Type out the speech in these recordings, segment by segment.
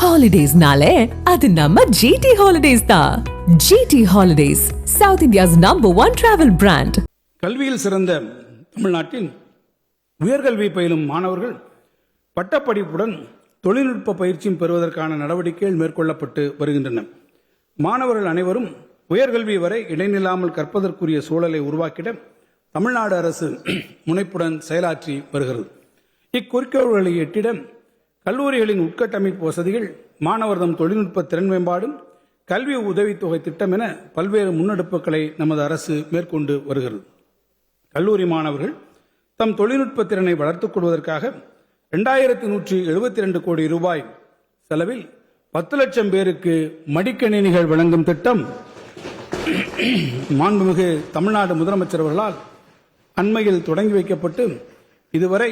ஹாலிடேஸ்னாலே அது நம்ம ஜிடி ஹாலிடேஸ் தான். GT Holidays, South India's #1 travel brand. கல்வியில் சிறந்த தமிழ்நாட்டில் உயர்கல்வி பயிலும் மாணவர்கள் பட்டப்படிப்புடன் தொழில்நுட்ப பயிற்சியும் பெறுவதற்கான நடவடிக்கைகள் மேற்கொள்ளப்பட்டு வருகின்றன. மாணவர்கள் அனைவரும் உயர்கல்வி வரை இடைநில்லாமல் கற்பதற்குரிய சூழலை உருவாக்கிட தமிழ்நாடு அரசு முனைப்புடன் செயலாற்றி வருகிறது. இக்குறிக்கோள்களை எட்டிட கல்லூரிகளின் உட்கட்டமைப்பு வசதிகள், மாணவர்தம் தொழில்நுட்ப திறன் மேம்பாடு, கல்வி உதவித்தொகை திட்டம் என பல்வேறு முன்னெடுப்புகளை நமது அரசு மேற்கொண்டு வருகிறது. கல்லூரி மாணவர்கள் தம் தொழில்நுட்ப திறனை வளர்த்துக் கொள்வதற்காக 2172 கோடி ரூபாய் செலவில் 10 லட்சம் பேருக்கு மடிக்கணினிகள் வழங்கும் திட்டம் மாண்புமிகு தமிழ்நாடு முதலமைச்சர் அவர்களால் அண்மையில் தொடங்கி வைக்கப்பட்டு இதுவரை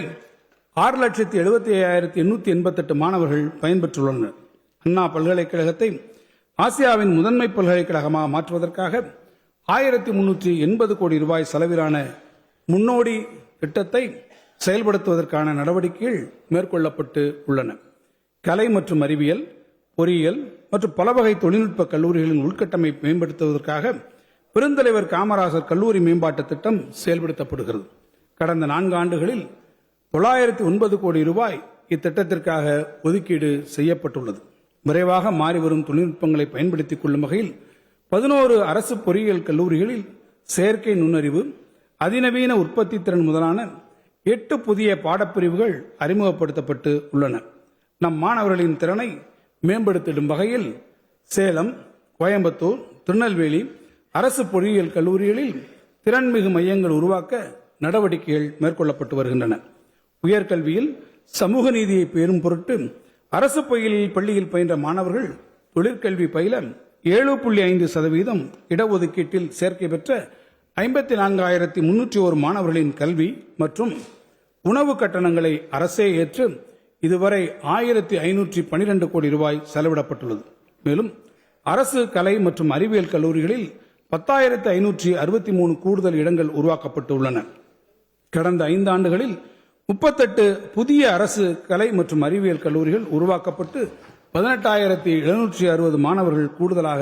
6,75,888 மாணவர்கள் பயன்பெற்றுள்ளனர். அண்ணா பல்கலைக்கழகத்தை ஆசியாவின் முதன்மை பல்கலைக்கழகமாக மாற்றுவதற்காக 1380 கோடி ரூபாய் செலவிலான முன்னோடி திட்டத்தை செயல்படுத்துவதற்கான நடவடிக்கைகள் மேற்கொள்ளப்பட்டு உள்ளன. கலை மற்றும் அறிவியல், பொறியியல் மற்றும் பல வகை தொழில்நுட்ப கல்லூரிகளின் உள்கட்டமைப்பை மேம்படுத்துவதற்காக பெருந்தலைவர் காமராசர் கல்லூரி மேம்பாட்டு திட்டம் செயல்படுத்தப்படுகிறது. கடந்த 4 ஆண்டுகளில் 909 கோடி ரூபாய் இத்திட்டத்திற்காக ஒதுக்கீடு செய்யப்பட்டுள்ளது. விரைவாக மாறிவரும் தொழில்நுட்பங்களை பயன்படுத்திக் கொள்ளும் வகையில் 11 அரசு பொறியியல் கல்லூரிகளில் செயற்கை நுண்ணறிவு, அதிநவீன உற்பத்தி திறன் முதலான 8 புதிய பாடப்பிரிவுகள் அறிமுகப்படுத்தப்பட்டு உள்ளன. நம் மாணவர்களின் திறனை மேம்படுத்திடும் வகையில் சேலம், கோயம்புத்தூர், திருநெல்வேலி அரசு பொறியியல் கல்லூரிகளில் திறன்மிகு மையங்கள் உருவாக்க நடவடிக்கைகள் மேற்கொள்ளப்பட்டு வருகின்றன. உயர்கல்வியில் சமூக நீதியை பெறும் பொருட்டு அரசு பள்ளியில் பயின்ற மாணவர்கள் தொழிற்கல்வி பயில 7.5% இடஒதுக்கீட்டில் சேர்க்கை பெற்ற 54,301 மாணவர்களின் கல்வி மற்றும் உணவு கட்டணங்களை அரசே ஏற்று இதுவரை 1,512 கோடி ரூபாய் செலவிடப்பட்டுள்ளது. மேலும் அரசு கலை மற்றும் அறிவியல் கல்லூரிகளில் 10,563 கூடுதல் இடங்கள் உருவாக்கப்பட்டுள்ளன. கடந்த 5 ஆண்டுகளில் 38 புதிய அரசு கலை மற்றும் அறிவியல் கல்லூரிகள் உருவாக்கப்பட்டு 18,760 மாணவர்கள் கூடுதலாக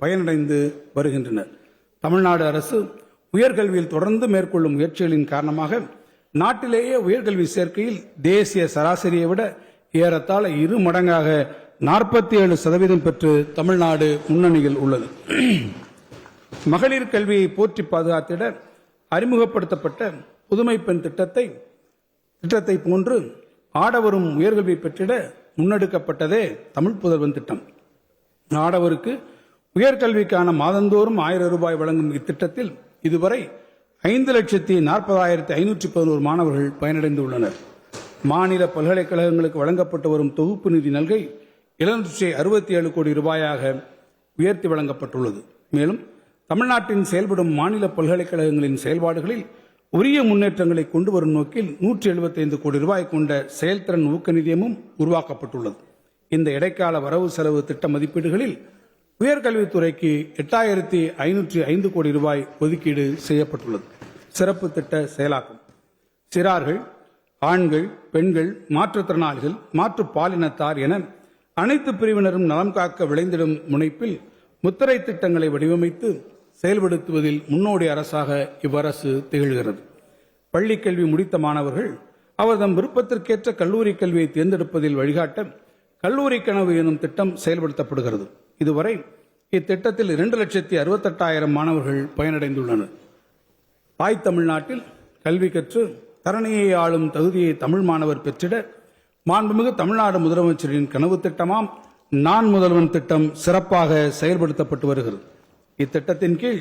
பயனடைந்து வருகின்றனர். தமிழ்நாடு அரசு உயர்கல்வியில் தொடர்ந்து மேற்கொள்ளும் முயற்சிகளின் காரணமாக நாட்டிலேயே உயர்கல்வி சேர்க்கையில் தேசிய சராசரியை விட ஏறத்தாழ 2 மடங்காக 47% பெற்று தமிழ்நாடு முன்னணியில் உள்ளது. மகளிர் கல்வியை போற்றி பாதுகாத்திட அறிமுகப்படுத்தப்பட்ட புதுமை பெண் திட்டத்தை போன்று ஆடவரும் உயர்கல்வி பெற்றிட முன்னெடுக்கப்பட்டதே தமிழ் புதல்வன் திட்டம். ஆடவருக்கு உயர்கல்விக்கான மாதந்தோறும் 1000 ரூபாய் வழங்கும் இத்திட்டத்தில் இதுவரை 5,40,511 மாணவர்கள் பயனடைந்துள்ளனர். மாநில பல்கலைக்கழகங்களுக்கு வழங்கப்பட்டு வரும் தொகுப்பு நிதி நல்கை 767 கோடி ரூபாயாக உயர்த்தி வழங்கப்பட்டுள்ளது. மேலும் தமிழ்நாட்டின் செயல்படும் மாநில பல்கலைக்கழகங்களின் செயல்பாடுகளில் உரிய முன்னேற்றங்களை கொண்டு வரும் நோக்கில் 175 கோடி ரூபாய் கொண்ட செயல்திறன் ஊக்க நிதியமும் உருவாக்கப்பட்டுள்ளது. இந்த இடைக்கால வரவு செலவு திட்ட மதிப்பீடுகளில் உயர்கல்வித்துறைக்கு 8,505 கோடி ரூபாய் ஒதுக்கீடு செய்யப்பட்டுள்ளது. சிறப்பு திட்ட செயலாக்கம்: சிறார்கள், ஆண்கள், பெண்கள், மாற்றுத்திறனாளிகள், மாற்று பாலினத்தார் என அனைத்து பிரிவினரும் நலம் காக்க விளைந்திடும் முனைப்பில் முத்திரை திட்டங்களை வடிவமைத்து செயல்படுத்துவதில் முன்னோடி அரசாக இவ்வரசு திகழ்கிறது. பள்ளி கல்வி முடித்த மாணவர்கள் அவர்தம் விருப்பத்திற்கேற்ற கல்லூரி கல்வியை தேர்ந்தெடுப்பதில் வழிகாட்ட கல்லூரி கனவு எனும் திட்டம் செயல்படுத்தப்படுகிறது. இதுவரை இத்திட்டத்தில் 2,68,000 மாணவர்கள் பயனடைந்துள்ளனர். தாய் தமிழ்நாட்டில் கல்வி கற்று தரணியை ஆளும் தகுதியை தமிழ் மாணவர் பெற்றிட மாண்புமிகு தமிழ்நாடு முதலமைச்சரின் கனவு திட்டமாம் நான் முதல்வன் திட்டம் சிறப்பாக செயல்படுத்தப்பட்டு வருகிறது. இத்திட்டத்தின் கீழ்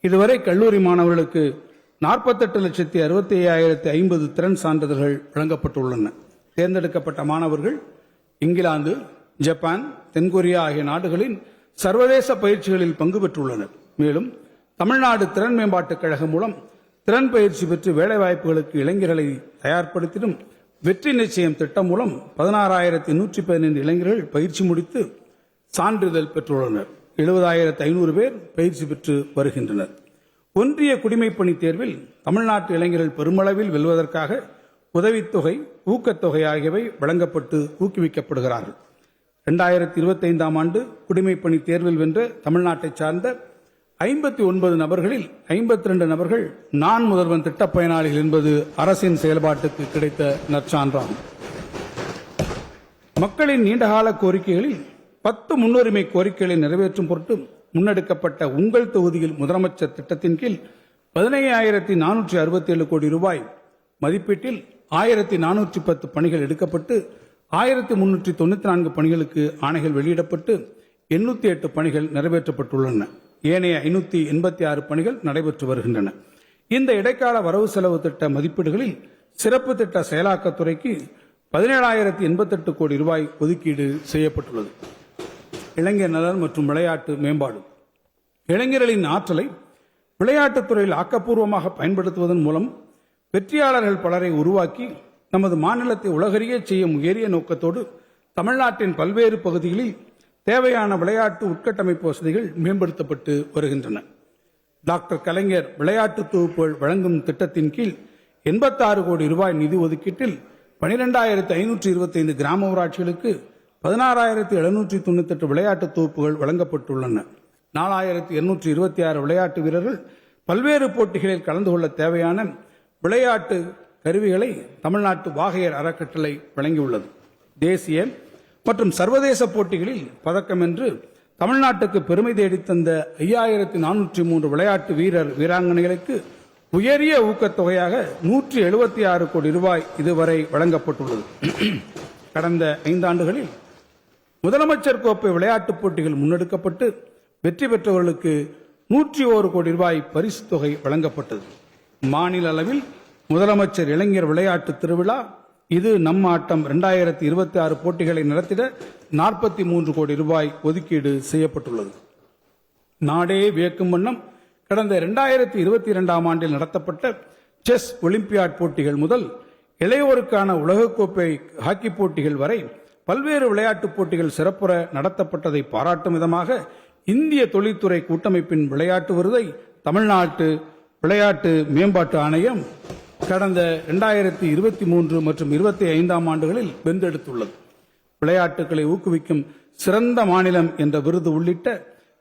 இதுவரை கல்லூரி மாணவர்களுக்கு 48,65,50 திறன் சான்றிதழ்கள் வழங்கப்பட்டுள்ளன. தேர்ந்தெடுக்கப்பட்ட மாணவர்கள் இங்கிலாந்து, ஜப்பான், தென்கொரியா ஆகிய நாடுகளின் சர்வதேச பயிற்சிகளில் பங்கு பெற்றுள்ளனர். மேலும் தமிழ்நாடு திறன் மேம்பாட்டுக் கழகம் மூலம் திறன் பயிற்சி பெற்று வேலைவாய்ப்புகளுக்கு இளைஞர்களை தயார்படுத்திடும் வெற்றி நிச்சயம் திட்டம் மூலம் 16,115 இளைஞர்கள் பயிற்சி முடித்து சான்றிதழ் பெற்றுள்ளனர். 70,500 பேர் பயிற்சி பெற்று வருகின்றனர். ஒன்றிய குடிமைப்பணி தேர்வில் தமிழ்நாட்டு இளைஞர்கள் பெருமளவில் வெல்வதற்காக உதவித்தொகை, ஊக்கத்தொகை ஆகியவை வழங்கப்பட்டு ஊக்குவிக்கப்படுகிறார்கள். 2025 ஆண்டு குடிமைப்பணி தேர்வில் வென்ற தமிழ்நாட்டை சார்ந்த 59 நபர்களில் 52 நபர்கள் நான் முதல்வன் திட்டப் பயனாளிகள் என்பது அரசின் செயல்பாட்டுக்கு கிடைத்த நற்சான்றாகும். மக்களின் நீண்டகால கோரிக்கைகளில் 10 முன்னுரிமை கோரிக்கைகளை நிறைவேற்றும் பொருட்டு முன்னெடுக்கப்பட்ட உங்கள் தொகுதியில் முதலமைச்சர் திட்டத்தின் கீழ் 15,467 கோடி ரூபாய் மதிப்பீட்டில் 1,410 பணிகள் எடுக்கப்பட்டு 1,394 பணிகளுக்கு ஆணைகள் வெளியிடப்பட்டு 808 பணிகள் நிறைவேற்றப்பட்டுள்ளன. ஏனைய 586 பணிகள் நடைபெற்று வருகின்றன. இந்த இடைக்கால வரவு செலவு திட்ட மதிப்பீடுகளில் சிறப்பு திட்ட செயலாக்கத்துறைக்கு 17,088 கோடி ரூபாய் ஒதுக்கீடு செய்யப்பட்டுள்ளது. இளைஞர் நலன் மற்றும் விளையாட்டு மேம்பாடு. இளைஞர்களின் ஆற்றலை விளையாட்டுத் துறையில் ஆக்கப்பூர்வமாக பயன்படுத்துவதன் மூலம் வெற்றியாளர்கள் பலரை உருவாக்கி நமது மாநிலத்தை உலகறிய செய்யும் உயரிய நோக்கத்தோடு தமிழ்நாட்டின் பல்வேறு பகுதிகளில் தேவையான விளையாட்டு உட்கட்டமைப்பு வசதிகள் மேம்படுத்தப்பட்டு வருகின்றன. டாக்டர் கலைஞர் விளையாட்டு தொகுப்புகள் வழங்கும் திட்டத்தின் கீழ் 86 கோடி ரூபாய் நிதி ஒதுக்கீட்டில் 12,525 கிராம ஊராட்சிகளுக்கு 16,798 விளையாட்டு தொகுப்புகள் வழங்கப்பட்டுள்ளன. 4,226 விளையாட்டு வீரர்கள் பல்வேறு போட்டிகளில் கலந்து கொள்ள தேவையான விளையாட்டு கருவிகளை தமிழ்நாட்டு வாகையர் அறக்கட்டளை வழங்கியுள்ளது. தேசிய மற்றும் சர்வதேச போட்டிகளில் பதக்கம் வென்று தமிழ்நாட்டுக்கு பெருமை தேடித்தந்த 5,403 விளையாட்டு வீரர் வீராங்கனைகளுக்கு உயரிய ஊக்கத்தொகையாக 176 கோடி ரூபாய் இதுவரை வழங்கப்பட்டுள்ளது. கடந்த 5 ஆண்டுகளில் முதலமைச்சர் கோப்பை விளையாட்டுப் போட்டிகள் முன்னெடுக்கப்பட்டு வெற்றி பெற்றவர்களுக்கு 101 கோடி ரூபாய் பரிசு தொகை வழங்கப்பட்டது. மாநில அளவில் முதலமைச்சர் இளைஞர் விளையாட்டு திருவிழா இது நம் ஆட்டம் 2026 போட்டிகளை நடத்திட 43 கோடி ரூபாய் ஒதுக்கீடு செய்யப்பட்டுள்ளது. நாடே வியக்கும் வண்ணம் கடந்த 2022 ஆண்டில் நடத்தப்பட்ட செஸ் ஒலிம்பியாட் போட்டிகள் முதல் இளையோருக்கான உலகக்கோப்பை ஹாக்கி போட்டிகள் வரை பல்வேறு விளையாட்டுப் போட்டிகள் சிறப்புற நடத்தப்பட்டதை பாராட்டும் விதமாக இந்திய தொழில்துறை கூட்டமைப்பின் விளையாட்டு விருதை தமிழ்நாட்டு விளையாட்டு மேம்பாட்டு ஆணையம் கடந்த 2023 மற்றும் 25 ஆண்டுகளில் வென்றெடுத்துள்ளது. விளையாட்டுகளை ஊக்குவிக்கும் சிறந்த மாநிலம் என்ற விருது உள்ளிட்ட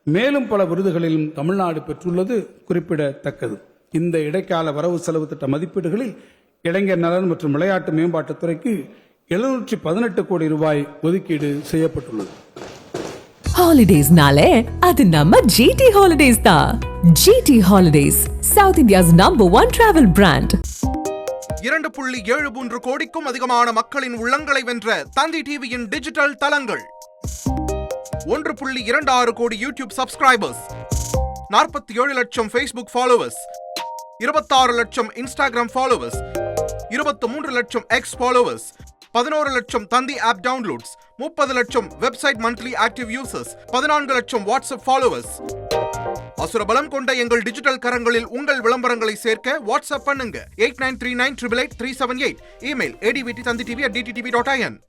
மேலும் பல விருதுகளிலும் தமிழ்நாடு பெற்றுள்ளது குறிப்பிடத்தக்கது. இந்த இடைக்கால வரவு செலவு திட்ட மதிப்பீடுகளில் இளைஞர் நலன் மற்றும் விளையாட்டு மேம்பாட்டுத் துறைக்கு 718 கோடி ரூபாய் ஒதுக்கீடு செய்யப்பட்டுள்ளது. ஹாலிடேஸ்னாலே அது நம்ம ஜிடி ஹாலிடேஸ் தான். GT Holidays, South India's #1 travel brand. 2.73 கோடிக்கும் அதிகமான மக்களின் உள்ளங்களை வென்ற தந்தி டிவியின் டிஜிட்டல் தளங்கள், 1.26 கோடி யூடியூப் சப்ஸ்கிரைபர்ஸ், 47 லட்சம் Facebook ஃபாலோவர்ஸ், 26 லட்சம் Instagram ஃபாலோவர்ஸ், 23 லட்சம் X ஃபாலோவர்ஸ், 11 லட்சம் தந்தி ஆப் டவுன்லோட்ஸ், 30 லட்சம் வெப்சைட் மந்த்லி ஆக்டிவ் யூசர்ஸ், 14 லட்சம் வாட்ஸ்அப் ஃபாலோவர்ஸ். அசுரபலம் கொண்ட எங்கள் டிஜிட்டல் கரங்களில் உங்கள் விளம்பரங்களை சேர்க்க வாட்ஸ்அப் பண்ணுங்க 8939888378. Email advtthanditv@dttv.in.